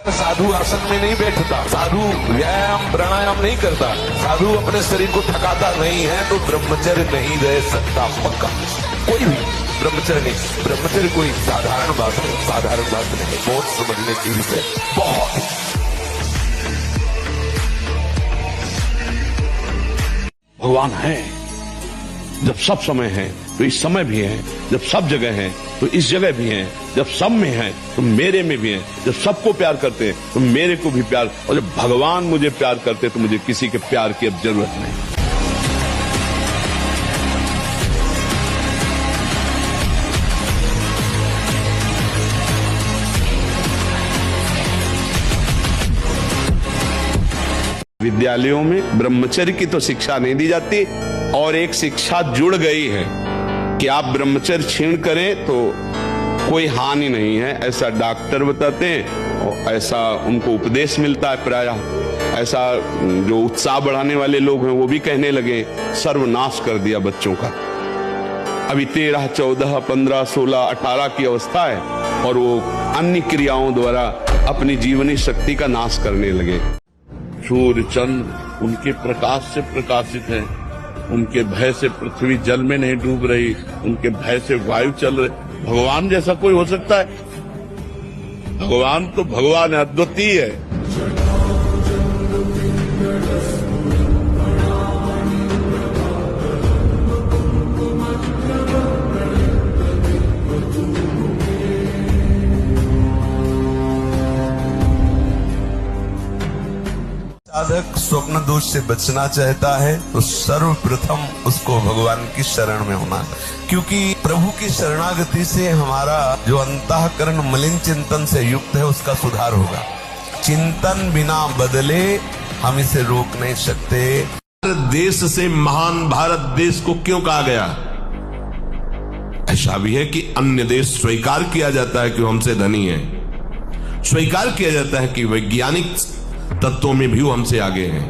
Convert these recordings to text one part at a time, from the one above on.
साधु आसन में नहीं बैठता, साधु व्यायाम प्राणायाम नहीं करता, साधु अपने शरीर को थकाता नहीं है, तो ब्रह्मचर्य नहीं रह सकता पक्का। कोई भी ब्रह्मचर्य नहीं, ब्रह्मचर्य कोई साधारण बात है, साधारण बात नहीं, बहुत समझने की विषय, बहुत। भगवान है जब सब समय है तो इस समय भी है, जब सब जगह है तो इस जगह भी है, जब सब में है तो मेरे में भी है, जब सबको प्यार करते हैं तो मेरे को भी प्यार, और जब भगवान मुझे प्यार करते तो मुझे किसी के प्यार की अब जरूरत नहीं। विद्यालयों में ब्रह्मचर्य की तो शिक्षा नहीं दी जाती, और एक शिक्षा जुड़ गई है कि आप ब्रह्मचर्य छीण करें तो कोई हानि नहीं है, ऐसा डॉक्टर बताते हैं और ऐसा उनको उपदेश मिलता है प्रायः। ऐसा जो उत्साह बढ़ाने वाले लोग हैं वो भी कहने लगे, सर्वनाश कर दिया बच्चों का। अभी 13, 14, 15, 16, 18 की अवस्था है और वो अन्य क्रियाओं द्वारा अपनी जीवनी शक्ति का नाश करने लगे। सूर्य चंद्र उनके प्रकाश से प्रकाशित है, उनके भय से पृथ्वी जल में नहीं डूब रही, उनके भय से वायु चल रही। भगवान जैसा कोई हो सकता है? भगवान तो भगवान है, अद्वितीय है। साधक स्वप्न दोष से बचना चाहता है तो सर्वप्रथम उसको भगवान की शरण में होना, क्योंकि प्रभु की शरणागति से हमारा जो अंतःकरण मलिन चिंतन से युक्त है उसका सुधार होगा। चिंतन बिना बदले हम इसे रोक नहीं सकते। देश से महान भारत देश को क्यों कहा गया? ऐसा भी है कि अन्य देश स्वीकार किया जाता है कि हमसे धनी है, स्वीकार किया जाता है कि वैज्ञानिक तत्वों में भी वो हमसे आगे हैं,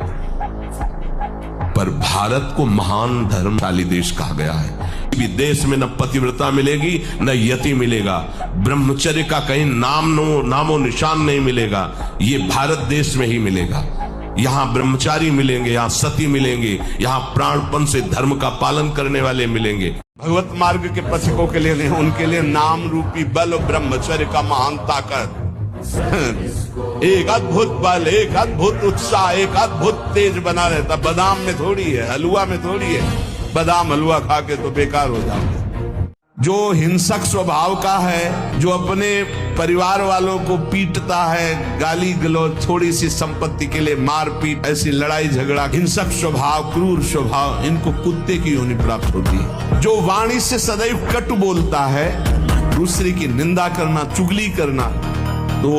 पर भारत को महान धर्मशाली देश कहा गया है। देश में न पतिव्रता मिलेगी न यति मिलेगा, ब्रह्मचर्य का कहीं नामो निशान नहीं मिलेगा, ये भारत देश में ही मिलेगा। यहाँ ब्रह्मचारी मिलेंगे, यहाँ सती मिलेंगे, यहाँ प्राणपण से धर्म का पालन करने वाले मिलेंगे। भगवत मार्ग के पथिकों के लिए नहीं, उनके लिए नाम रूपी बल ब्रह्मचर्य का महान ताकत, एक अद्भुत बल, एक अद्भुत उत्साह, एक अद्भुत तेज बना रहता। बादाम में थोड़ी है, हलवा में थोड़ी है। बादाम हलवा खा के तो बेकार हो जाओगे। जो हिंसक स्वभाव का है, जो अपने परिवार वालों को पीटता है, गाली गलौज, थोड़ी सी संपत्ति के लिए मारपीट, ऐसी लड़ाई झगड़ा, हिंसक स्वभाव, क्रूर स्वभाव, इनको कुत्ते की योनि प्राप्त होती है। जो वाणी से सदैव कटु बोलता है, दूसरे की निंदा करना, चुगली करना, तो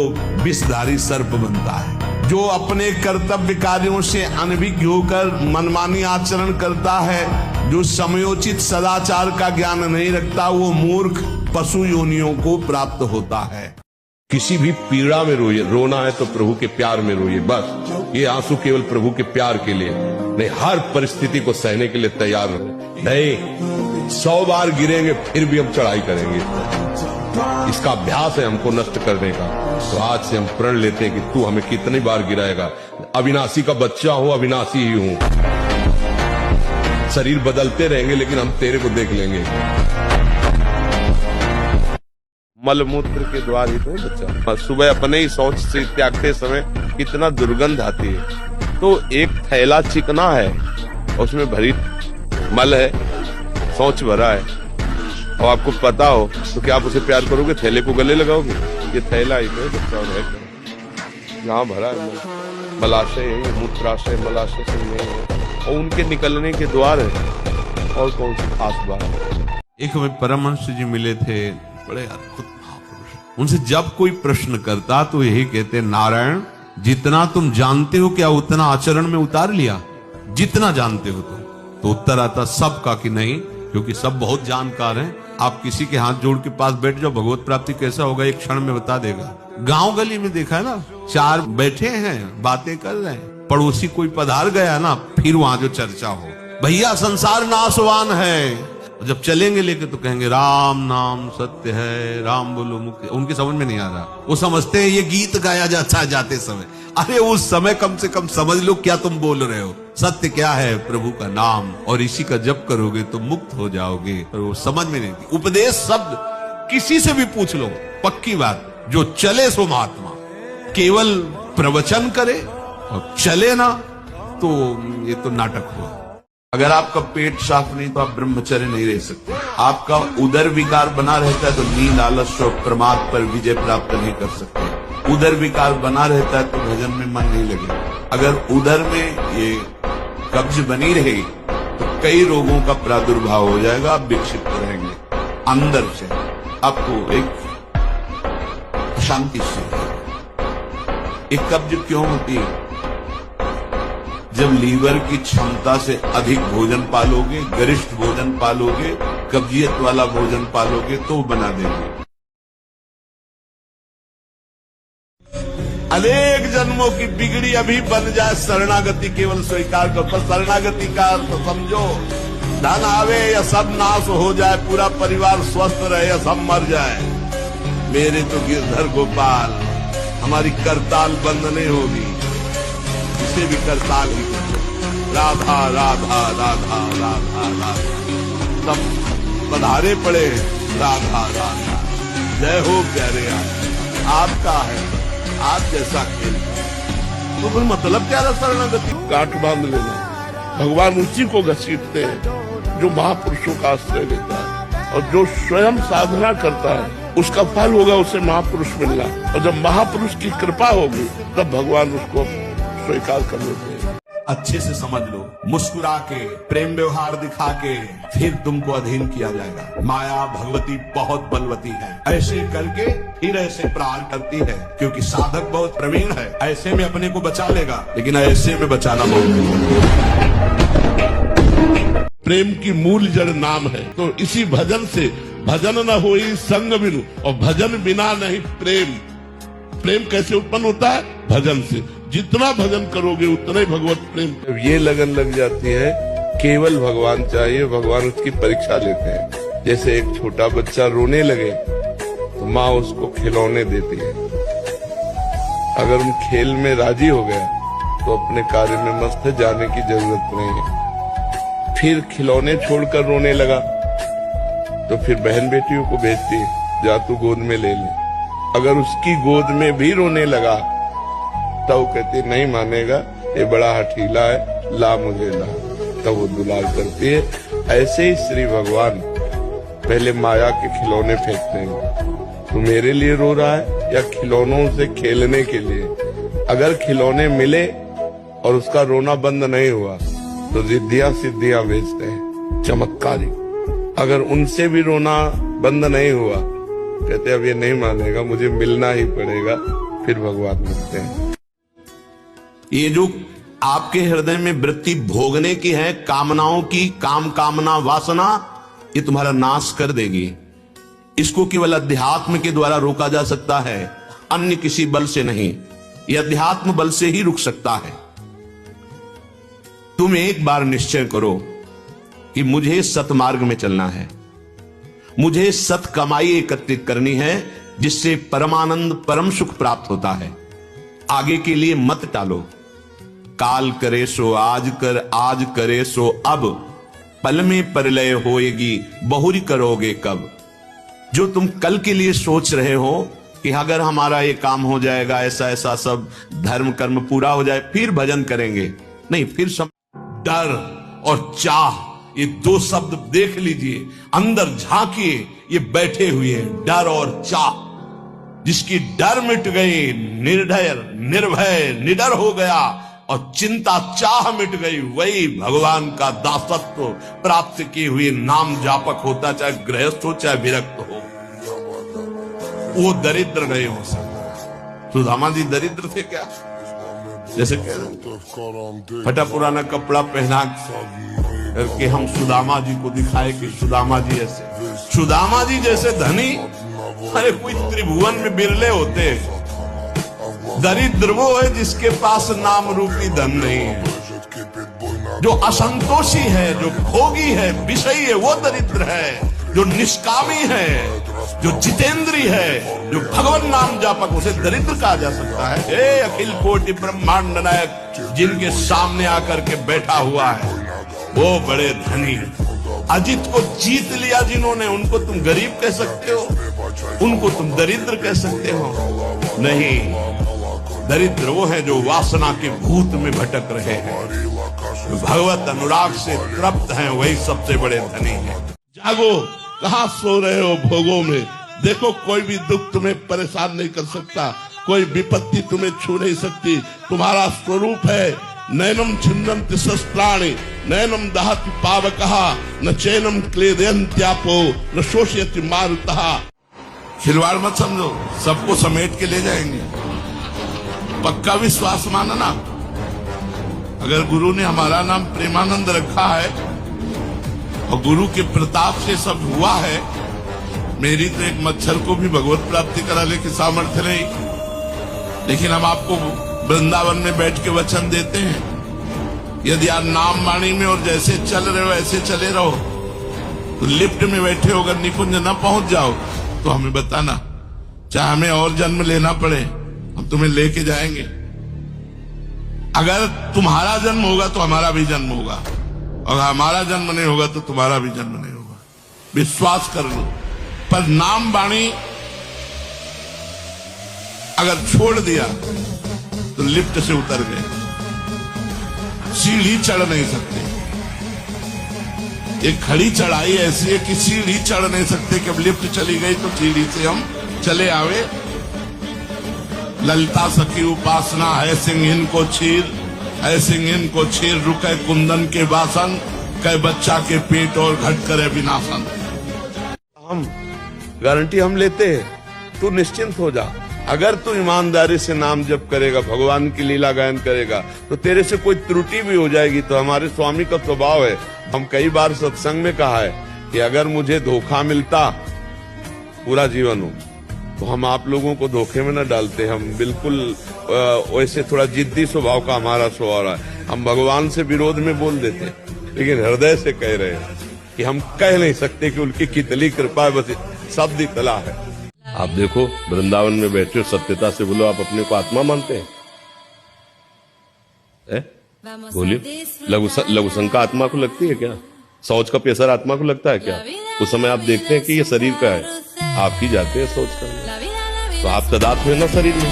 विषधारी सर्प बनता है। जो अपने कर्तव्य कार्यों से अनभिज्ञ होकर मनमानी आचरण करता है, जो समयोचित सदाचार का ज्ञान नहीं रखता, वो मूर्ख पशु योनियों को प्राप्त होता है। किसी भी पीड़ा में रोइए, रोना है तो प्रभु के प्यार में रोइए, बस। ये आंसू केवल प्रभु के प्यार के लिए नहीं, हर परिस्थिति को सहने के लिए तैयार नहीं। 100 बार गिरेंगे फिर भी हम चढ़ाई करेंगे। इसका अभ्यास है हमको नष्ट करने का। तो आज से हम प्रण लेते हैं कि तू हमें कितनी बार गिराएगा। अविनाशी का बच्चा हूं, अविनाशी ही हूं। शरीर बदलते रहेंगे लेकिन हम तेरे को देख लेंगे। मलमूत्र के द्वार ही तो बच्चा। सुबह अपने ही शौच से त्यागते समय कितना दुर्गंध आती है। तो एक थैला चिकना है, उसमें भरी मल है, शौच भरा है, और आपको पता हो तो क्या आप उसे प्यार करोगे? थैले को गले लगाओगे? ये थैला ही तो बच्चा है, यहाँ भरा है, मलाशय, मूत्राशय, मलाशय से नहीं है, और उनके निकलने के द्वार है। और कौन सी खास बात? एक में परमहंस जी मिले थे, बड़े अद्भुत महापुरुष। उनसे जब कोई प्रश्न करता तो यही कहते, नारायण जितना तुम जानते हो क्या उतना आचरण में उतार लिया? जितना जानते हो तो उत्तर आता सबका कि नहीं, क्योंकि सब बहुत जानकार हैं। आप किसी के हाथ जोड़ के पास बैठ जाओ, भगवत प्राप्ति कैसा होगा एक क्षण में बता देगा। गांव गली में देखा है ना, 4 बैठे हैं, बातें कर रहे हैं, पड़ोसी कोई पधार गया ना, फिर वहां जो चर्चा हो, भैया संसार नाशवान है, जब चलेंगे लेके तो कहेंगे राम नाम सत्य है, राम बोलो मुक्ति। उनकी समझ में नहीं आ रहा, वो समझते हैं ये गीत गाया जाता है जाते समय। अरे उस समय कम से कम समझ लो क्या तुम बोल रहे हो। सत्य क्या है? प्रभु का नाम, और इसी का जप करोगे तो मुक्त हो जाओगे। पर वो समझ में नहीं। उपदेश शब्द किसी से भी पूछ लो, पक्की बात, जो चले सो महात्मा। केवल प्रवचन करे और चले ना तो ये तो नाटक हुआ। अगर आपका पेट साफ नहीं तो आप ब्रह्मचर्य नहीं रह सकते। आपका उदर विकार बना रहता है तो नींद, आलस्य और प्रमाद पर विजय प्राप्त नहीं कर सकते। उदर विकार बना रहता है तो भजन में मन नहीं लगेगा। अगर उदर में ये कब्ज बनी रही तो कई रोगों का प्रादुर्भाव हो जाएगा, आप विक्षिप्त रहेंगे अंदर से। आपको एक शांति से। एक कब्ज क्यों होती है? जब लीवर की क्षमता से अधिक भोजन पालोगे, गरिष्ठ भोजन पालोगे, कब्जियत वाला भोजन पालोगे तो बना देंगे। अनेक जन्मों की बिगड़ी अभी बन जाए शरणागति केवल स्वीकार कर। पर शरणागति का अर्थ समझो, धन आवे या सब नाश हो जाए, पूरा परिवार स्वस्थ रहे या सब मर जाए। मेरे तो गिरधर गोपाल, हमारी करताल बंद नहीं होगी, इसे भी करताल ही राधा राधा राधा राधा राधा। सब बधारे पड़े राधा राधा। जय हो प्यारे आपका है, आप जैसा खेल। तो फिर मतलब क्या रहा शरणागति? गांठ बांध लेना। भगवान उसी को घसीटते हैं जो महापुरुषों का आश्रय लेता है, और जो स्वयं साधना करता है उसका फल होगा उसे महापुरुष मिलना। और जब महापुरुष की कृपा होगी तब भगवान उसको स्वीकार कर लेते हैं। अच्छे से समझ लो, मुस्कुरा के, प्रेम व्यवहार दिखा के फिर तुमको अधीन किया जाएगा। माया भगवती बहुत बलवती है, ऐसे करके फिर ऐसे प्रहार करती है, क्योंकि साधक बहुत प्रवीण है। ऐसे में अपने को बचा लेगा, लेकिन ऐसे में बचाना बहुत मुश्किल। प्रेम की मूल जड़ नाम है, तो इसी भजन से भजन न होई संग बिनु, और भजन बिना नहीं प्रेम। प्रेम कैसे उत्पन्न होता है? भजन से। जितना भजन करोगे उतना ही भगवत प्रेम। ये लगन लग जाती है, केवल भगवान चाहिए, भगवान उसकी परीक्षा लेते हैं। जैसे एक छोटा बच्चा रोने लगे तो माँ उसको खिलौने देती है। अगर उन खेल में राजी हो गया तो अपने कार्य में मस्त है, जाने की जरूरत नहीं है। फिर खिलौने छोड़कर रोने लगा तो फिर बहन बेटियों को भेजती है, जा तू गोद में ले ले। अगर उसकी गोद में भी रोने लगा तब वो कहती नहीं मानेगा, ये बड़ा हठीला है, ला मुझे ला। तब वो दुलार करती है। ऐसे ही श्री भगवान पहले माया के खिलौने फेंकते हैं। तू मेरे लिए रो रहा है या खिलौनों से खेलने के लिए? अगर खिलौने मिले और उसका रोना बंद नहीं हुआ तो रिद्धियां सिद्धियां भेजते हैं, चमत्कारी। अगर उनसे भी रोना बंद नहीं हुआ, कहते अब ये नहीं मानेगा, मुझे मिलना ही पड़ेगा, फिर भगवान मिलते हैं। ये जो आपके हृदय में वृत्ति भोगने की है, कामनाओं की, काम कामना वासना, ये तुम्हारा नाश कर देगी। इसको केवल अध्यात्म के द्वारा रोका जा सकता है, अन्य किसी बल से नहीं। यह अध्यात्म बल से ही रुक सकता है। तुम एक बार निश्चय करो कि मुझे सतमार्ग में चलना है, मुझे सत कमाई एकत्रित करनी है, जिससे परमानंद परम सुख प्राप्त होता है। आगे के लिए मत टालो। काल करे सो आज कर, आज करे सो अब, पल में परलय होएगी, बहुरी करोगे कब। जो तुम कल के लिए सोच रहे हो कि अगर हमारा ये काम हो जाएगा, ऐसा ऐसा सब धर्म कर्म पूरा हो जाए फिर भजन करेंगे, नहीं। फिर डर और चाह, ये दो शब्द देख लीजिए, अंदर झांकिए, ये बैठे हुए हैं, डर और चाह। जिसकी डर मिट गई, निर्भय निर्भय निडर हो गया, और चिंता चाह मिट गई, वही भगवान का दासत्व प्राप्त की हुई नाम जापक होता, चाहे गृहस्थ हो चाहे विरक्त हो। वो दरिद्र गए हो सब। सुदामा जी दरिद्र थे क्या? जैसे फटा पुराना कपड़ा पहना करके हम सुदामा जी को दिखाए कि सुदामा जी ऐसे, सुदामा जी जैसे धनी अरे कोई त्रिभुवन में बिरले होते। दरिद्र वो है जिसके पास नाम रूपी धन नहीं है। जो असंतोषी है, जो भोगी है, विषयी है, वो दरिद्र है। जो निष्कामी है, जो जितेंद्री है, जो भगवान नाम जापक, उसे दरिद्र कहा जा सकता है। हे अखिल कोटि ब्रह्मांड नायक, जिनके सामने आकर के बैठा हुआ है वो बड़े धनी। अजित को जीत लिया जिन्होंने, उनको तुम गरीब कह सकते हो, उनको तुम दरिद्र कह सकते हो? नहीं, दरिद्र वो है जो वासना के भूत में भटक रहे हैं, भगवत अनुराग से तृप्त हैं, वही सबसे बड़े धनी हैं। जागो, कहां सो रहे हो भोगों में? देखो, कोई भी दुख तुम्हें परेशान नहीं कर सकता, कोई विपत्ति तुम्हें छू नहीं सकती। तुम्हारा स्वरूप है नैनम छिन्नन्ति शस्त्राणि, नैनम दहति पावकः, न चैनम क्लेदयन्त्यापो, न शोषयति मारुतः। खिलवाड़ मत समझो, सबको समेट के ले जाएंगे। पक्का विश्वास मानना। अगर गुरु ने हमारा नाम प्रेमानंद रखा है और गुरु के प्रताप से सब हुआ है, मेरी तो एक मच्छर को भी भगवत प्राप्ति कराने की सामर्थ्य नहीं, लेकिन हम आपको वृंदावन में बैठ के वचन देते हैं, यदि आप नाम वाणी में और जैसे चल रहे हो ऐसे चले रहो, तो लिफ्ट में बैठे हो अगर निकुंज न पहुंच जाओ तो हमें बताना, चाहे हमें और जन्म लेना पड़े, हम तुम्हें लेके जाएंगे। अगर तुम्हारा जन्म होगा तो हमारा भी जन्म होगा, और हमारा जन्म नहीं होगा तो तुम्हारा भी जन्म नहीं होगा, विश्वास कर लो। पर नाम वाणी अगर छोड़ दिया तो लिफ्ट से उतर गए, सीढ़ी चढ़ नहीं सकते। एक खड़ी चढ़ाई ऐसी है कि सीढ़ी चढ़ नहीं सकते कि अब लिफ्ट चली गई तो सीढ़ी से हम चले आवे। ललिता सखी उपासना है सिंहिन को चीर, है सिंहिन को चीर, रुके कुंदन के वासन, कह बच्चा के पेट और घट करे विनाशन। हम गारंटी हम लेते हैं, तू निश्चिंत हो जा। अगर तू ईमानदारी से नाम जप करेगा, भगवान की लीला गायन करेगा, तो तेरे से कोई त्रुटि भी हो जाएगी तो हमारे स्वामी का स्वभाव है। हम कई बार सत्संग में कहा है कि अगर मुझे धोखा मिलता पूरा जीवन हो तो हम आप लोगों को धोखे में न डालते। हम बिल्कुल वैसे थोड़ा जिद्दी स्वभाव का हमारा स्वभाव है, हम भगवान से विरोध में बोल देते, लेकिन हृदय से कह रहे हैं कि हम कह नहीं सकते कि उनकी कितनी कृपा है, बस शब्द ही तला है। आप देखो, वृंदावन में बैठे हो, सत्यता से बोलो, आप अपने को आत्मा मानते हैं? बोलिए, लघु शंका आत्मा को लगती है क्या? शौच का प्रेशर आत्मा को लगता है क्या? उस समय आप देखते हैं कि ये शरीर का है, आप ही जाते हैं शौच करने, तो आप तदात्म है ना शरीर में।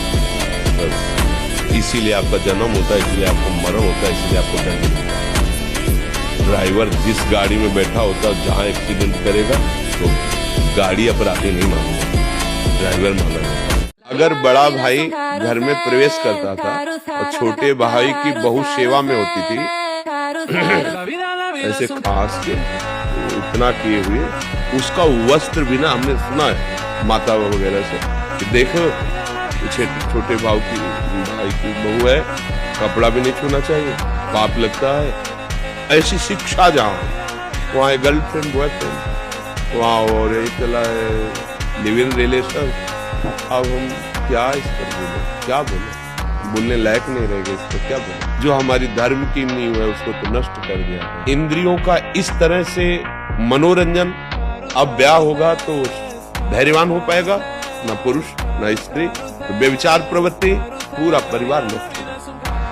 इसीलिए आपका जन्म होता है, इसलिए आपको मरण होता है, इसलिए आपको दंड मिलता है। ड्राइवर जिस गाड़ी में बैठा होता है, जहां एक्सीडेंट करेगा तो गाड़ी अपराधी नहीं मानता, ड्राइवर माना। अगर बड़ा भाई घर में प्रवेश करता था और छोटे भाई की बहु सेवा में होती थी, ऐसे खास के इतना किए हुए, उसका वस्त्र भी ना, हमने सुना है माता वगैरह से कि देखो छोटे भाई की बहू है, कपड़ा भी नहीं छूना चाहिए, पाप लगता है। ऐसी शिक्षा जहाँ वहाँ गर्लफ्रेंड बॉयफ्रेंड, वहाँ और यही चला है लिव इन रिलेशन। अब हम क्या इस पर बोले, क्या बोले, बोलने लायक नहीं रहेगा, इस पर क्या बोले। जो हमारी धर्म की नींव है उसको तो नष्ट कर दिया। इंद्रियों का इस तरह से मनोरंजन, अब ब्याह होगा तो धैर्यवान हो पाएगा ना पुरुष ना स्त्री, तो बेविचार प्रवृत्ति, पूरा परिवार नष्ट।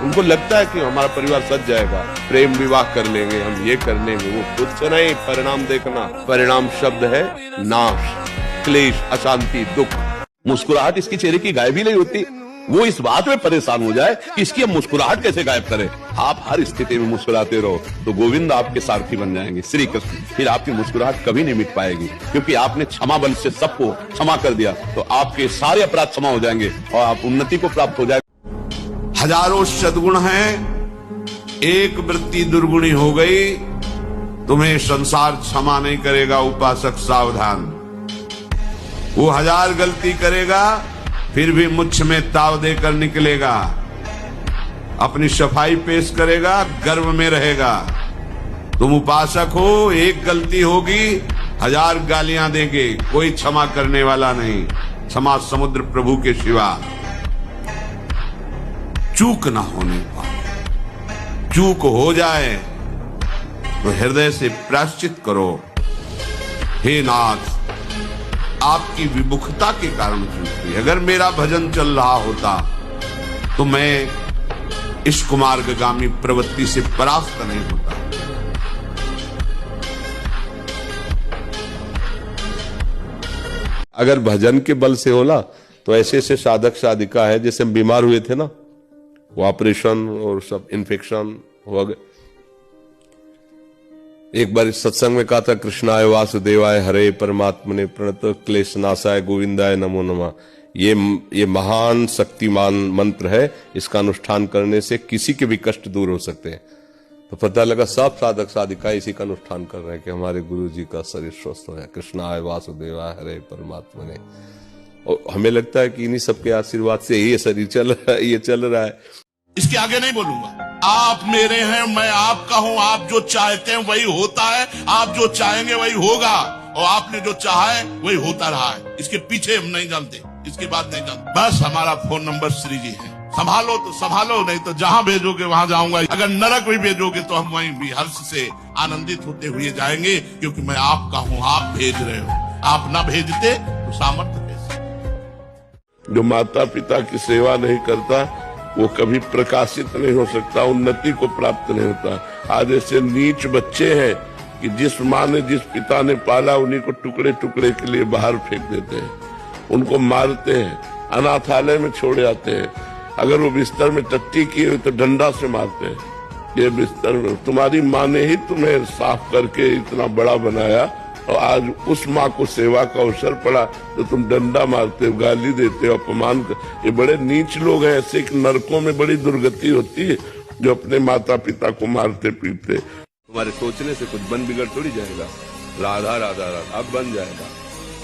उनको लगता है कि हमारा परिवार सज जाएगा, प्रेम विवाह कर लेंगे, हम ये कर लेंगे, वो कुछ नहीं। परिणाम देखना, परिणाम शब्द है नाश, क्लेश, अशांति, दुख। मुस्कुराहट इसकी चेहरे की गायब ही नहीं होती। वो इस बात में परेशान हो जाए कि इसकी हम मुस्कुराहट कैसे गायब करें। आप हर स्थिति में मुस्कुराते रहो तो गोविंद आपके सारथी बन जाएंगे, श्री कृष्ण। फिर आपकी मुस्कुराहट कभी नहीं मिट पाएगी, क्योंकि आपने क्षमा बल से सबको क्षमा कर दिया, तो आपके सारे अपराध क्षमा हो जाएंगे और आप उन्नति को प्राप्त हो जाएंगे। हजारों सद्गुण हैं, एक वृत्ति दुर्गुणी हो गई, तुम्हें संसार क्षमा नहीं करेगा। उपासक सावधान, वो 1000 गलती करेगा फिर भी मुझ में ताव देकर निकलेगा, अपनी सफाई पेश करेगा, गर्व में रहेगा। तुम उपासक हो, एक गलती होगी 1000 गालियां देंगे, कोई क्षमा करने वाला नहीं, क्षमा समुद्र प्रभु के सिवा। चूक ना होने पाए, चूक हो जाए तो हृदय से प्रायश्चित करो। हे नाथ, आपकी विमुखता के कारण चूकती। अगर मेरा भजन चल रहा होता तो मैं इस कुमार्गामी प्रवृत्ति से परास्त नहीं होता। अगर भजन के बल से होला तो ऐसे ऐसे साधक साधिका है, जैसे हम बीमार हुए थे ना, वो ऑपरेशन और सब इन्फेक्शन हो गए। एक बार इस सत्संग में कहा था, कृष्णाय वासुदेवाय हरे परमात्मने प्रणत क्लेशनाशाय गोविंदाय नमो नमः। ये महान शक्तिमान मंत्र है, इसका अनुष्ठान करने से किसी के भी कष्ट दूर हो सकते हैं। तो पता लगा सब साधक साधिका इसी का अनुष्ठान कर रहे हैं कि हमारे गुरु जी का शरीर स्वस्थ हो जाए। कृष्णाय वासुदेवाय हरे परमात्मने। और हमें लगता है कि इन्हीं सबके आशीर्वाद से ये शरीर चल रहा है, ये चल रहा है। इसके आगे नहीं बोलूंगा। आप मेरे हैं, मैं आपका हूं। आप जो चाहते हैं वही होता है, आप जो चाहेंगे वही होगा, और आपने जो चाहा है वही होता रहा है। इसके पीछे हम नहीं जानते, इसके बाद नहीं जानते। बस हमारा फोन नंबर श्री जी है। संभालो तो संभालो, नहीं तो जहां भेजोगे वहां जाऊंगा। अगर नरक भी भेजोगे तो हम वहीं भी हर्ष से आनंदित होते हुए जाएंगे, क्योंकि मैं आपका हूं, आप भेज रहे हो। आप ना भेजते तो सामर्थ्य कैसे। जो माता पिता की सेवा नहीं करता वो कभी प्रकाशित नहीं हो सकता, उन्नति को प्राप्त नहीं होता। आज ऐसे नीच बच्चे हैं कि जिस माँ ने, जिस पिता ने पाला, उन्हीं को टुकड़े टुकड़े के लिए बाहर फेंक देते हैं, उनको मारते हैं, अनाथालय में छोड़ जाते हैं। अगर वो बिस्तर में टट्टी किए हुए तो डंडा से मारते हैं। ये बिस्तर में तुम्हारी माँ ने ही तुम्हें साफ करके इतना बड़ा बनाया, और आज उस माँ को सेवा का अवसर पड़ा तो तुम डंडा मारते हो, गाली देते हो, अपमान कर। ये बड़े नीच लोग हैं। ऐसे नरकों में बड़ी दुर्गति होती है जो अपने माता पिता को मारते पीटते। तुम्हारे सोचने से कुछ बन बिगड़ थोड़ी जाएगा। राधा राधा राधा अब बन जाएगा,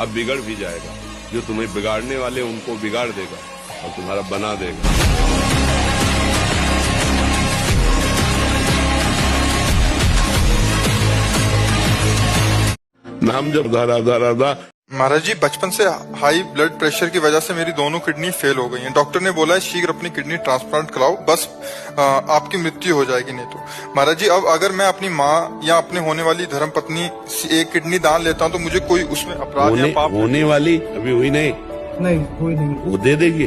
अब बिगड़ भी जाएगा। जो तुम्हें बिगाड़ने वाले उनको बिगाड़ देगा और तुम्हारा बना देगा। नाम जब राधा राधा। महाराज जी, बचपन से हाई ब्लड प्रेशर की वजह से मेरी दोनों किडनी फेल हो गई हैं। डॉक्टर ने बोला है शीघ्र अपनी किडनी ट्रांसप्लांट कराओ, बस आपकी मृत्यु हो जाएगी नहीं तो। महाराज जी, अब अगर मैं अपनी माँ या अपने होने वाली धर्म पत्नी एक किडनी दान लेता हूँ तो मुझे कोई उसमें अपराध या पाप? होने वाली अभी हुई नहीं हुई नहीं। वो दे देगी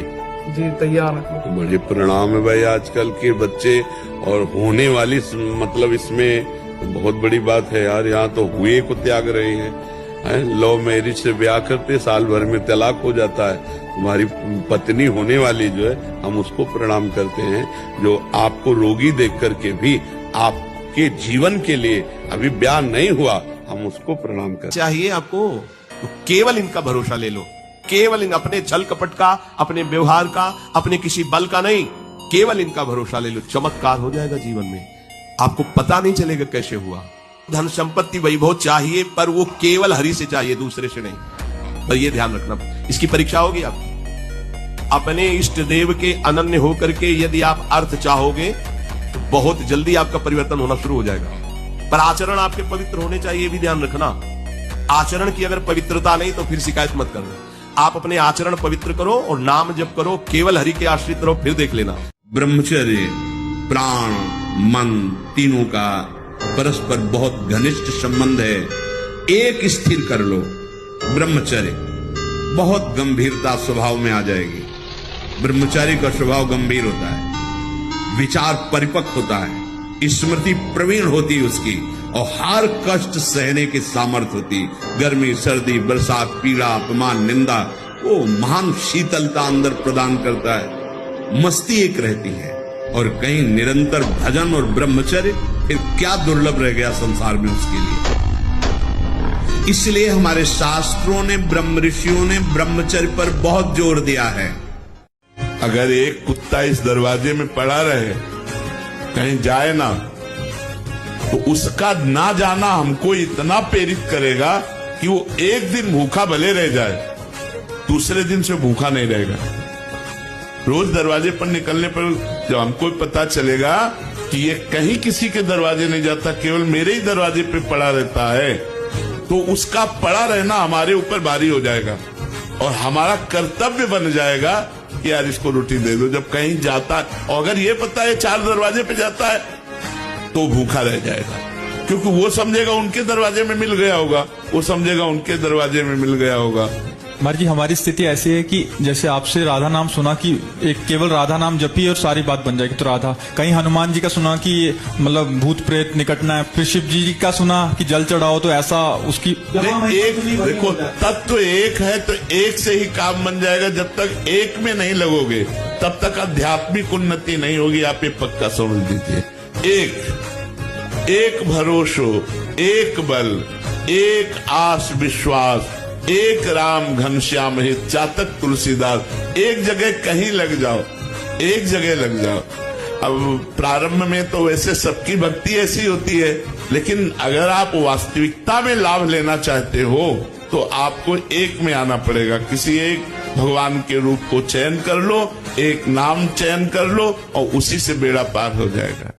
जी, तैयार है। तो बड़े परिणाम है भाई आजकल के बच्चे। और होने वाली मतलब इसमें बहुत बड़ी बात है यार। यहाँ तो हुए को त्याग रहे हैं। लव मैरिज से ब्याह करते साल भर में तलाक हो जाता है। तुम्हारी पत्नी होने वाली जो है, हम उसको प्रणाम करते हैं, जो आपको रोगी देख करके भी आपके जीवन के लिए अभी ब्याह नहीं हुआ, हम उसको प्रणाम करते हैं। चाहिए आपको तो केवल इनका भरोसा ले लो। केवल इन अपने छल कपट का, अपने व्यवहार का, अपने किसी बल का नहीं, केवल इनका भरोसा ले लो। चमत्कार हो जाएगा जीवन में, आपको पता नहीं चलेगा कैसे हुआ। धन संपत्ति वैभव चाहिए, पर वो केवल हरि से चाहिए, दूसरे से नहीं। पर ये ध्यान रखना, इसकी परीक्षा होगी आपकी। अपने इष्ट देव के अनन्य होकर के यदि आप अर्थ चाहोगे तो बहुत जल्दी आपका परिवर्तन होना शुरू हो जाएगा। पर आचरण आपके पवित्र होने चाहिए, भी ध्यान रखना। आचरण की अगर पवित्रता नहीं तो फिर शिकायत मत करना। आप अपने आचरण पवित्र करो और नाम जप करो, केवल हरि के आश्रित रहो, फिर देख लेना। ब्रह्मचर्य, प्राण, मन तीनों का परस्पर बहुत घनिष्ठ संबंध है। एक स्थिर कर लो, ब्रह्मचर्य बहुत गंभीरता स्वभाव में आ जाएगी। ब्रह्मचारी का स्वभाव गंभीर होता है, विचार परिपक्व होता है, स्मृति प्रवीण होती है उसकी, और हर कष्ट सहने की सामर्थ्य होती। गर्मी, सर्दी, बरसात, पीड़ा, अपमान, निंदा, वो महान शीतलता अंदर प्रदान करता है। मस्ती एक रहती है, और कहीं निरंतर भजन और ब्रह्मचर्य, फिर क्या दुर्लभ रह गया संसार में उसके लिए। इसलिए हमारे शास्त्रों ने, ब्रह्म ऋषियों ने ब्रह्मचर्य पर बहुत जोर दिया है। अगर एक कुत्ता इस दरवाजे में पड़ा रहे, कहीं जाए ना, तो उसका ना जाना हमको इतना प्रेरित करेगा कि वो एक दिन भूखा भले रह जाए, दूसरे दिन से भूखा नहीं रहेगा। रोज दरवाजे पर निकलने पर जब हमको पता चलेगा कि ये कहीं किसी के दरवाजे नहीं जाता, केवल मेरे ही दरवाजे पे पड़ा रहता है, तो उसका पड़ा रहना हमारे ऊपर भारी हो जाएगा, और हमारा कर्तव्य बन जाएगा कि यार इसको रोटी दे दो। जब कहीं जाता, और अगर ये पता है 4 दरवाजे पे जाता है, तो भूखा रह जाएगा। क्योंकि वो समझेगा उनके दरवाजे में मिल गया होगा, वो समझेगा उनके दरवाजे में मिल गया होगा। महाराज जी हमारी स्थिति ऐसी है कि जैसे आपसे राधा नाम सुना कि एक केवल राधा नाम जपिए और सारी बात बन जाएगी, तो राधा। कहीं हनुमान जी का सुना कि मतलब भूत प्रेत निकटना है, फिर शिव जी का सुना कि जल चढ़ाओ तो ऐसा उसकी एक देखो तत्व एक है तो एक से ही काम बन जाएगा। जब तक एक में नहीं लगोगे तब तक आध्यात्मिक उन्नति नहीं होगी। आप ये पक्का समझ लीजिए। एक भरोसो, एक बल, एक आस विश्वास, एक राम घनश्याम हित चातक तुलसीदास। एक जगह कहीं लग जाओ, एक जगह लग जाओ। अब प्रारंभ में तो वैसे सबकी भक्ति ऐसी होती है, लेकिन अगर आप वास्तविकता में लाभ लेना चाहते हो तो आपको एक में आना पड़ेगा। किसी एक भगवान के रूप को चयन कर लो, एक नाम चयन कर लो और उसी से बेड़ा पार हो जाएगा।